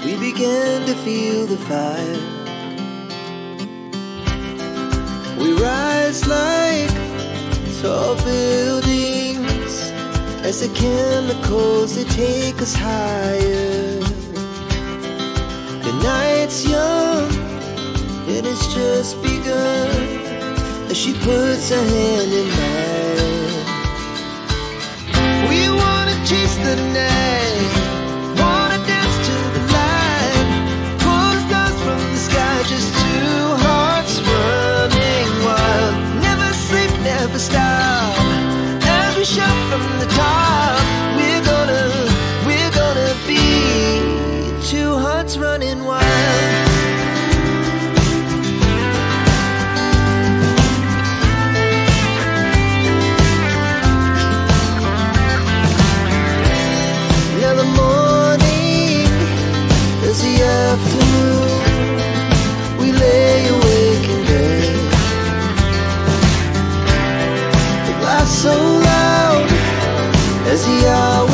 we began to feel the fire. We rise like tall buildings as the chemicals, they take us higher. The night's young and it's just begun as she puts her hand in mine. We wanna chase the night, wanna dance to the light, pull stars from the sky, just two hearts running wild. Never sleep, never stop, as we shout from the top. We're gonna be two hearts running wild. Now the morning is the afternoon, we lay awake in bed. The glass so loud as the hour